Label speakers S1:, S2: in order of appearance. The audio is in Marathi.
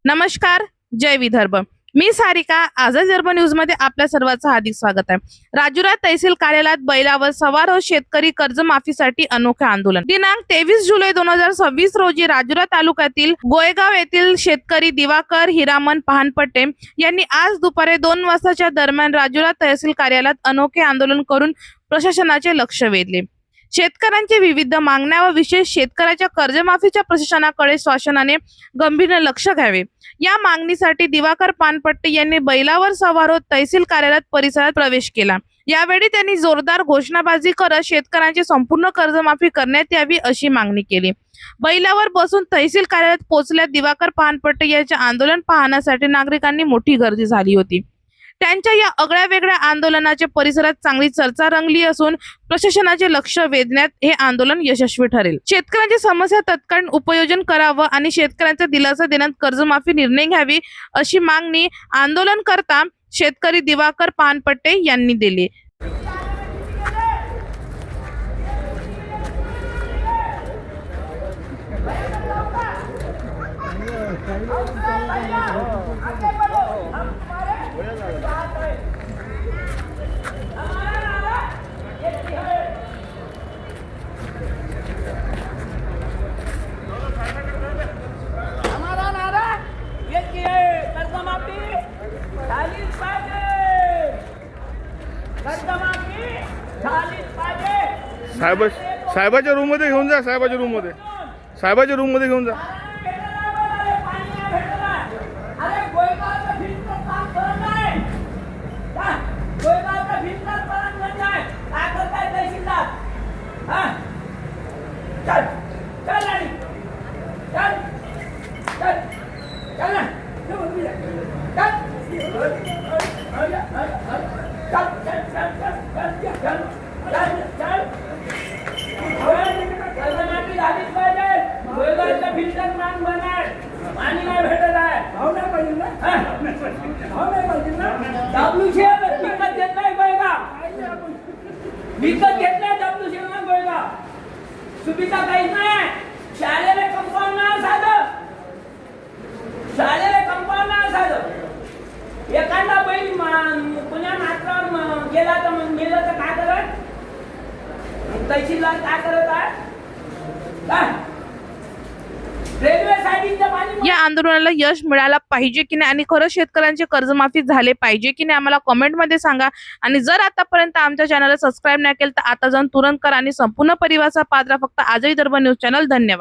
S1: नमस्कार, जय विदर्भ। मी सारिका। आझाद विदर्भ न्यूज मध्ये आपल्या सर्वांचं हार्दिक स्वागत आहे। राजुरा तहसील कार्यालयात बैलावर सवार हो शेतकरी कर्जमाफीसाठी अनोखे आंदोलन। दिनांक 23 जुलै 2026 रोजी राजुरा तालुक्यातील गोयगाव येथील शेतकरी दिवाकर हिरामन पाहनपट्टे यांनी आज दुपारी 2 वाजताच्या दरम्यान राजुरा तहसील कार्यालयात अनोखे आंदोलन करून प्रशासनाचे लक्ष वेधले। शेतकऱ्यांचे विविध मागण्या व विशेष शेतकऱ्याच्या कर्जमाफीच्या प्रशासनाकडे शासनाने गंभीर लक्ष घ्यावे या मागणीसाठी दिवाकर पानपट्टे यांनी बैलावर सवार होत तहसील कार्यालय परिसरात प्रवेश केला। यावेळी त्यांनी जोरदार घोषणाबाजी करत शेतकऱ्यांची संपूर्ण कर्जमाफी करण्यात यावी अशी मागणी केली। बैलावर बसून तहसील कार्यालयात पोहोचल्या दिवाकर पानपट्टे यांचे आंदोलन पाहण्यासाठी नागरिकांनी मोठी गर्दी झाली होती। त्यांच्या या आगळ्या वेगळ्या आंदोलनाच्या परिसरात चांगली चर्चा रंगली असून प्रशासनाचे लक्ष वेधण्यात हे आंदोलन यशस्वी ठरेल। शेतकऱ्यांची समस्या तत्काळ उपयोजन करावं आणि शेतकऱ्यांचा दिलासा देण्यात कर्जमाफी निर्णय घ्यावी अशी मागणी आंदोलनकर्ता शेतकरी दिवाकर पानपट्टे यांनी दिली।
S2: हमारा नारा ये की है, कर्जमाफी झालीच पाहिजे, कर्जमाफी झालीच पाहिजे।
S3: साहेबाच्या रूम मध्ये घेऊन जा, साहेबाच्या रूम मध्ये घेऊन जा।
S2: अरे गोयगावचं भिंत काम करत नाही, गोयगावचं भिंत करत नाही, काय करताय तहसीलदार? चल चल राणी, चल चल चल ना, कर्जमाफी झालीच पाहिजे। गोयगावच्या भिंतच मान बनाय, पाणी नाही भेटत आहे, भाव नाही पाहिजे ना, भाव नाही पाहिजे ना। WCL विकत घेत नाही गोयगाव, विकत घेत नाही WCL ना गोयगाव। सुविधा काहीच नाही, शाळेला कंपाऊंड नाही साधं, शाळेला कंपाऊंड नाही साधं। एखादा बैल पुण्या नाटकावर गेला तर मग मेलं तर काय करत? तहसीलदार काय करत आहे? रेल्वे साइडिंगचं पाणी।
S1: या आंदोलनाला यश मिळाला पाहिजे की नाही आणि खरं शेतकऱ्यांचे कर्जमाफी झाले पाहिजे की नाही आम्हाला कमेंट मध्ये सांगा। आणि जर आतापर्यंत आमच्या चॅनलला सबस्क्राइब नाही केलं तर आता जाऊन तुरंत करा आणि संपूर्ण परिवाराचा पात्रा फक्त आझाद विदर्भ न्यूज चॅनल। धन्यवाद।